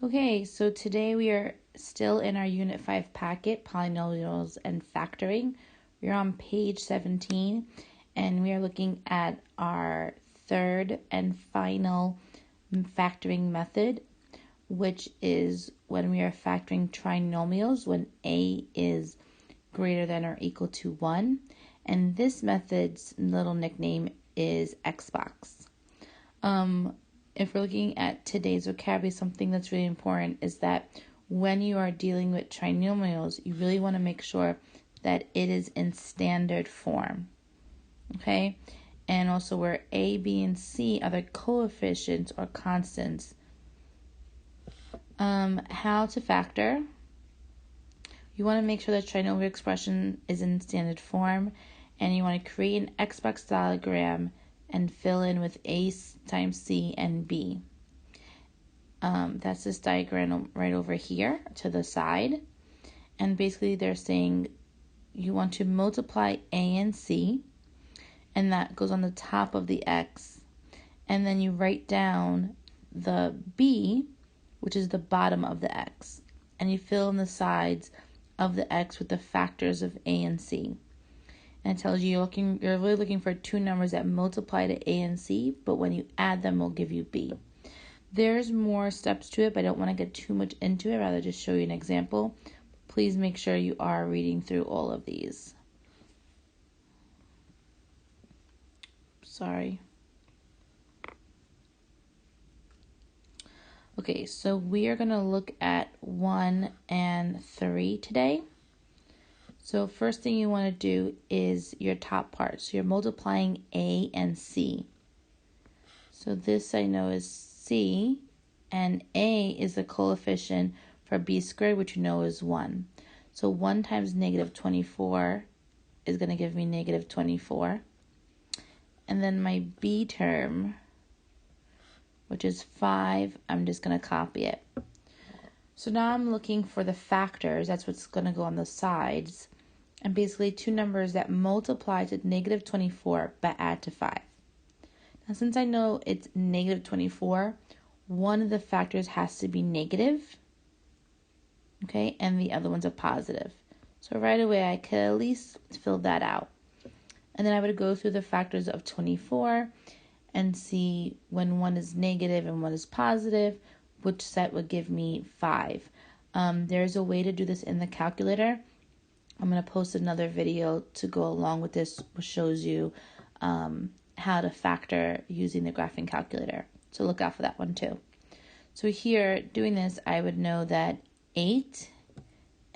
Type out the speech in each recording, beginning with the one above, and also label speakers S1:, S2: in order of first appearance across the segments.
S1: Okay, so today we are still in our Unit 5 packet, Polynomials and Factoring. We're on page 17, and we are looking at our third and final factoring method, which is when we are factoring trinomials when a is greater than or equal to 1. And this method's little nickname is Xbox. If we're looking at today's vocabulary, something that's really important is that when you are dealing with trinomials, you really want to make sure that it is in standard form. Okay? And also where A, B, and C are the coefficients or constants. How to factor. You want to make sure the trinomial expression is in standard form, and you want to create an Xbox diagram and fill in with A times C and B. That's this diagram right over here to the side. And basically they're saying you want to multiply A and C, and that goes on the top of the X. And then you write down the B, which is the bottom of the X. And you fill in the sides of the X with the factors of A and C. And it tells you you're really looking for two numbers that multiply to A and C, but when you add them, will give you B. There's more steps to it, but I don't want to get too much into it. I'd rather just show you an example. Please make sure you are reading through all of these. Sorry. Okay, so we are going to look at 1 and 3 today. So first thing you want to do is your top part. So you're multiplying A and C. So this I know is C, and A is the coefficient for B squared, which you know is 1. So 1 times negative 24 is going to give me negative 24. And then my B term, which is 5, I'm just going to copy it. So now I'm looking for the factors. That's what's going to go on the sides. And basically two numbers that multiply to negative 24 but add to 5. Now since I know it's negative 24, one of the factors has to be negative, okay, and the other one's a positive. So right away I could at least fill that out. And then I would go through the factors of 24 and see when one is negative and one is positive, which set would give me 5. There's a way to do this in the calculator. I'm going to post another video to go along with this, which shows you how to factor using the graphing calculator. So look out for that one too. So here, doing this, I would know that 8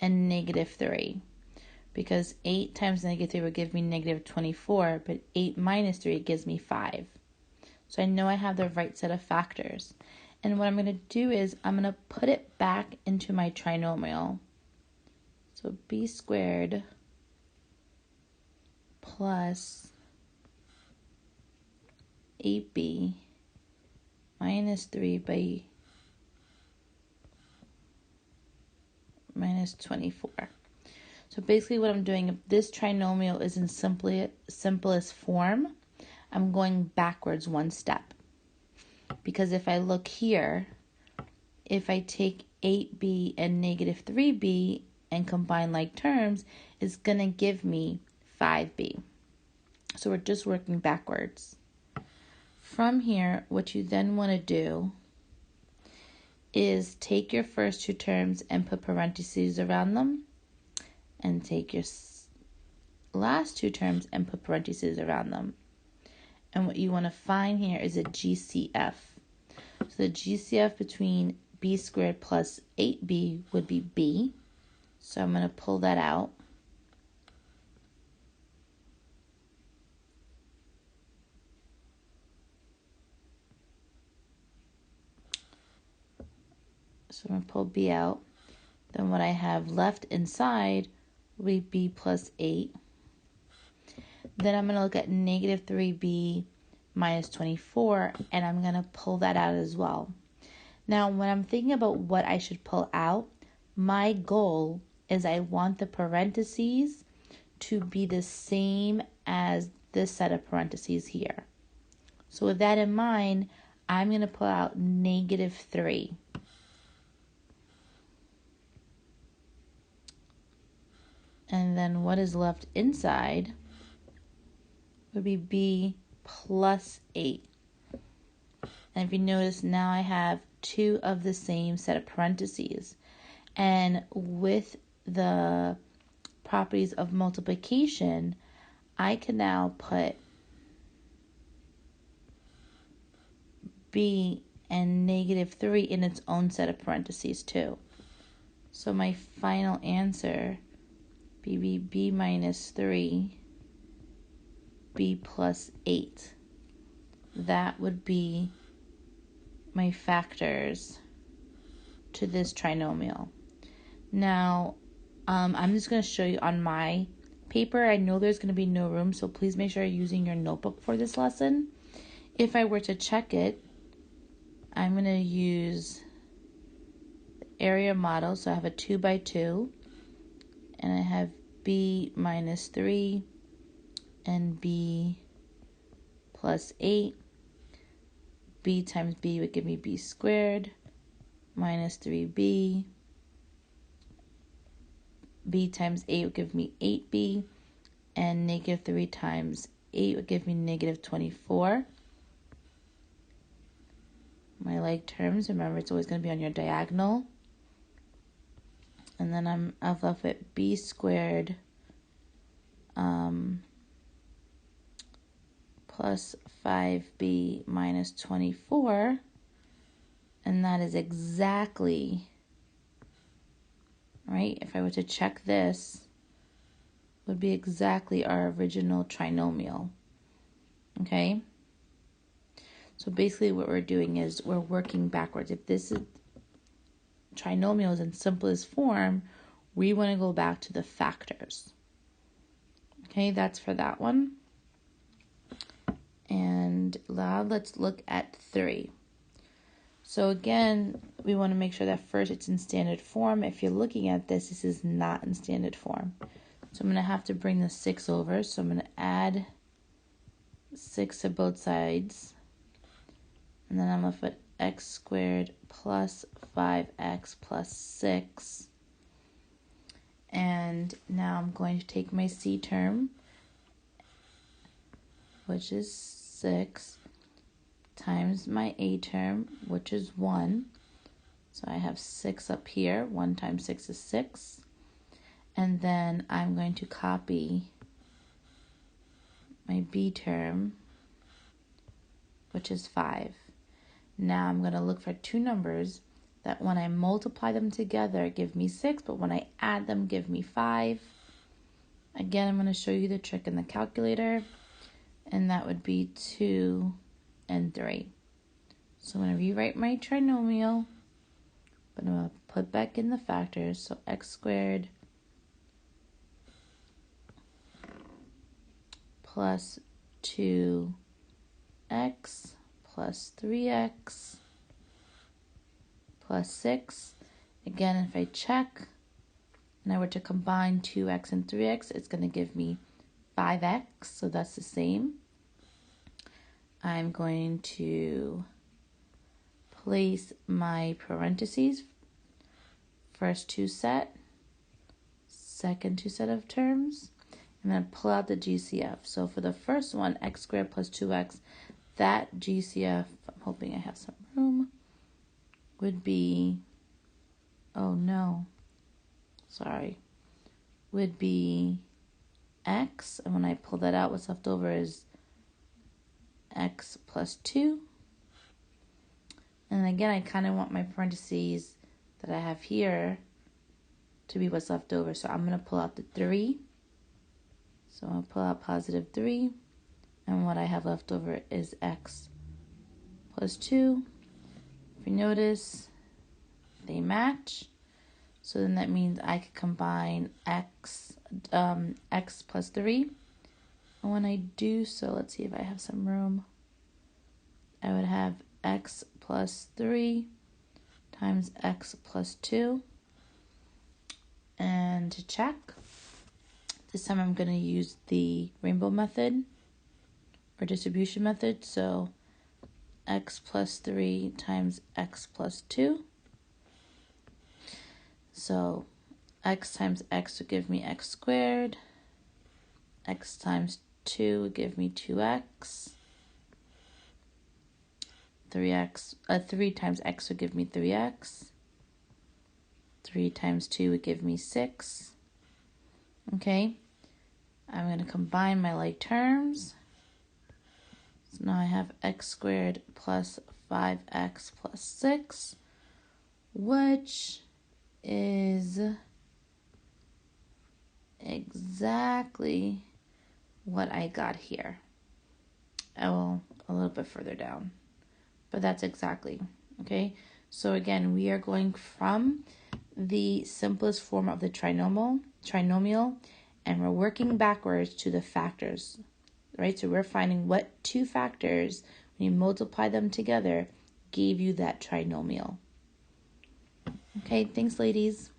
S1: and negative 3. Because 8 times negative 3 would give me negative 24, but 8 minus 3 gives me 5. So I know I have the right set of factors. And what I'm going to do is I'm going to put it back into my trinomial. So B squared plus 8B minus 3 by minus 24. So basically what I'm doing, if this trinomial is in simplest form, I'm going backwards one step. Because if I look here, if I take 8B and negative 3B and combine like terms, it's going to give me 5B. So we're just working backwards. From here, what you then want to do is take your first two terms and put parentheses around them, and take your last two terms and put parentheses around them. And what you want to find here is a GCF. So the GCF between B squared plus 8B would be B. So I'm going to pull that out. So I'm going to pull B out. Then what I have left inside will be B plus 8. Then I'm going to look at negative 3B minus 24, and I'm going to pull that out as well. Now, when I'm thinking about what I should pull out, my goal is I want the parentheses to be the same as this set of parentheses here. So with that in mind, I'm going to pull out negative 3. And then what is left inside would be b plus 8. And if you notice, now I have 2 of the same set of parentheses. And with the properties of multiplication, I can now put b and -3 in its own set of parentheses too. So my final answer be b minus 3, b plus 8. That would be my factors to this trinomial. Now, I'm just going to show you on my paper. I know there's going to be no room, so please make sure you're using your notebook for this lesson. If I were to check it, I'm going to use the area model. So I have a 2 by 2, and I have b minus 3 and b plus 8. B times b would give me b squared minus 3b. B times 8 would give me 8b. And -3 times 8 would give me -24. My like terms, remember it's always going to be on your diagonal. And then I'm left with b squared plus 5b minus 24. And that is exactly, right? If I were to check this, would be exactly our original trinomial. Okay? So basically what we're doing is we're working backwards. If this is trinomial is in simplest form, we want to go back to the factors. Okay, that's for that one. And now let's look at 3. So again, we want to make sure that first it's in standard form. If you're looking at this, this is not in standard form. So I'm going to have to bring the 6 over. So I'm going to add 6 to both sides. And then I'm left with x squared plus 5x plus 6. And now I'm going to take my c term, which is 6, times my a term, which is 1. So I have 6 up here. 1 times 6 is 6. And then I'm going to copy my b term, which is 5. Now I'm going to look for 2 numbers that when I multiply them together give me 6, but when I add them give me 5. Again, I'm going to show you the trick in the calculator, and that would be 2 and 3. So I'm going to rewrite my trinomial, but I'm going to put back in the factors. So x squared plus 2x plus 3x plus 6. Again, if I check and I were to combine 2x and 3x, it's going to give me 5x, so that's the same. I'm going to place my parentheses, first 2 set, second 2 set of terms, and then pull out the GCF. So for the first one, x squared plus 2x, that GCF, I'm hoping I have some room, would be, oh no, sorry, would be x, and when I pull that out, what's left over is x plus 2. And again, I kind of want my parentheses that I have here to be what's left over. So I'm going to pull out the 3. So I'll pull out positive 3. And what I have left over is x plus 2. If you notice, they match. So then that means I could combine x plus 3. And when I do so, let's see if I have some room. I would have x plus 3 times x plus 2. And to check, this time I'm going to use the rainbow method or distribution method. So x plus 3 times x plus 2. So X times x would give me x squared. X times 2 would give me 2x. 3 times x would give me 3x. 3 times 2 would give me 6. Okay, I'm going to combine my like terms. So now I have x squared plus 5x plus 6, which is exactly what I got here. Oh, a little bit further down, but that's exactly, okay? So again, we are going from the simplest form of the trinomial, and we're working backwards to the factors, right? So we're finding what two factors, when you multiply them together, gave you that trinomial. Okay, thanks, ladies.